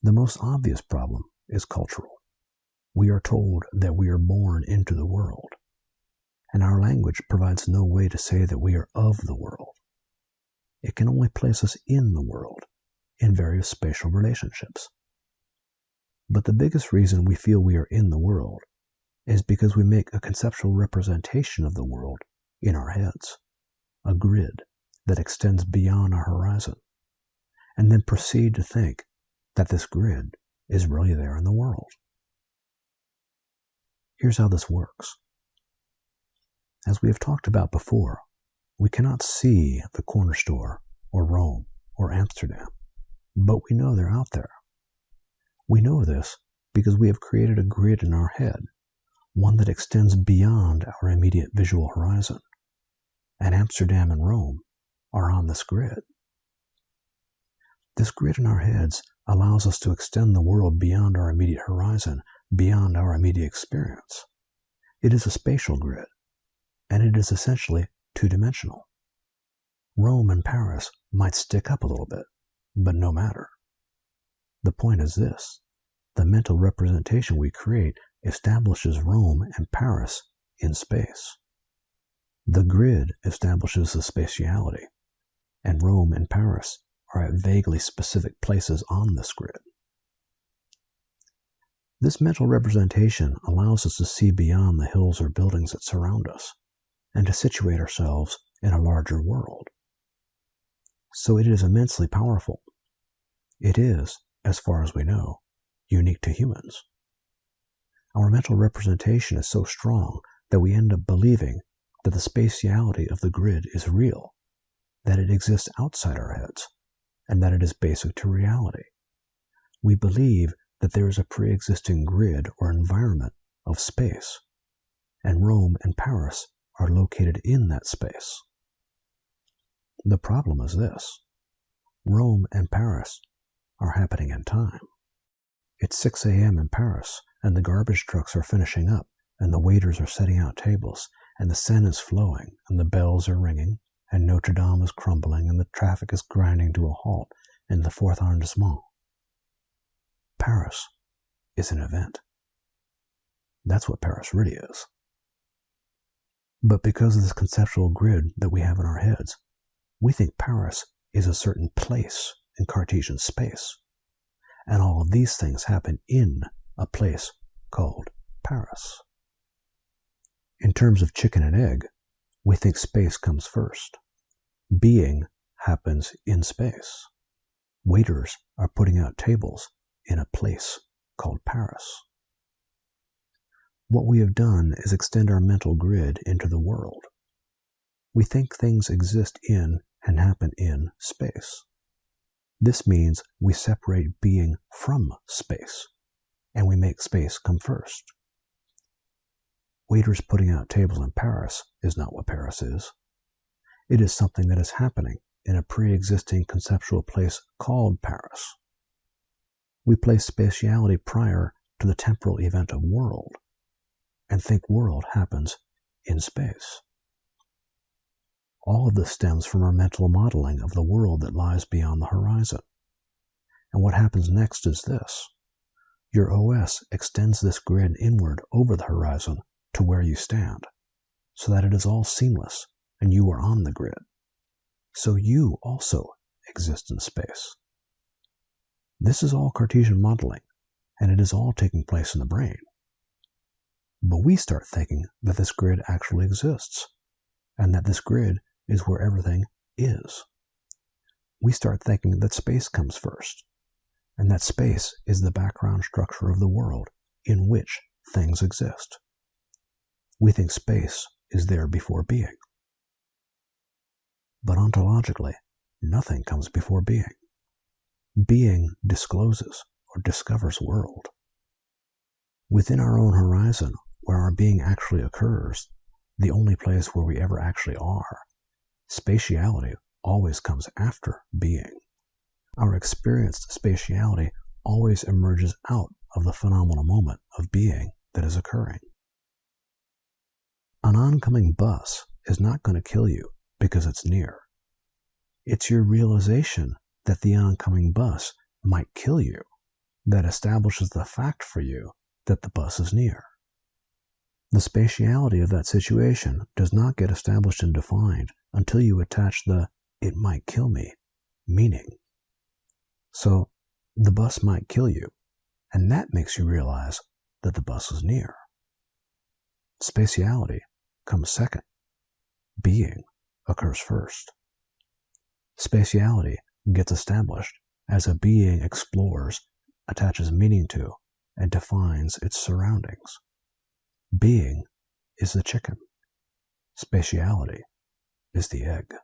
The most obvious problem is cultural. We are told that we are born into the world, and our language provides no way to say that we are of the world. It can only place us in the world, in various spatial relationships. But the biggest reason we feel we are in the world is because we make a conceptual representation of the world in our heads, a grid that extends beyond our horizon, and then proceed to think that this grid is really there in the world. Here's how this works. As we have talked about before, we cannot see the corner store or Rome or Amsterdam, but we know they're out there. We know this because we have created a grid in our head, one that extends beyond our immediate visual horizon, and Amsterdam and Rome are on this grid. This grid in our heads allows us to extend the world beyond our immediate horizon, beyond our immediate experience. It is a spatial grid, and it is essentially two-dimensional. Rome and Paris might stick up a little bit, but no matter. The point is this: the mental representation we create establishes Rome and Paris in space. The grid establishes the spatiality, and Rome and Paris are at vaguely specific places on this grid. This mental representation allows us to see beyond the hills or buildings that surround us, and to situate ourselves in a larger world. So it is immensely powerful. It is, as far as we know, unique to humans. Our mental representation is so strong that we end up believing that the spatiality of the grid is real, that it exists outside our heads, and that it is basic to reality. We believe that there is a pre-existing grid or environment of space, and Rome and Paris are located in that space. The problem is this: Rome and Paris are happening in time. It's 6 a.m. in Paris, and the garbage trucks are finishing up, and the waiters are setting out tables, and the Seine is flowing, and the bells are ringing, and Notre Dame is crumbling, and the traffic is grinding to a halt in the 4th arrondissement. Paris is an event. That's what Paris really is. But because of this conceptual grid that we have in our heads, we think Paris is a certain place in Cartesian space, and all of these things happen in a place called Paris. In terms of chicken and egg, we think space comes first. Being happens in space. Waiters are putting out tables in a place called Paris. What we have done is extend our mental grid into the world. We think things exist in and happen in space. This means we separate being from space, and we make space come first. Waiters putting out tables in Paris is not what Paris is. It is something that is happening in a pre-existing conceptual place called Paris. We place spatiality prior to the temporal event of world, and think world happens in space. All of this stems from our mental modeling of the world that lies beyond the horizon. And what happens next is this: your OS extends this grid inward over the horizon to where you stand, so that it is all seamless and you are on the grid. So you also exist in space. This is all Cartesian modeling, and it is all taking place in the brain. But we start thinking that this grid actually exists, and that this grid is where everything is. We start thinking that space comes first, and that space is the background structure of the world in which things exist. We think space is there before being. But ontologically, nothing comes before being. Being discloses or discovers world. Within our own horizon, where our being actually occurs, the only place where we ever actually are, spatiality always comes after being. Our experienced spatiality always emerges out of the phenomenal moment of being that is occurring. An oncoming bus is not going to kill you because it's near. It's your realization that the oncoming bus might kill you that establishes the fact for you that the bus is near. The spatiality of that situation does not get established and defined until you attach the "it might kill me" meaning. So, the bus might kill you, and that makes you realize that the bus is near. Spatiality comes second. Being occurs first. Spatiality gets established as a being explores, attaches meaning to, and defines its surroundings. Being is the chicken. Spatiality is the egg.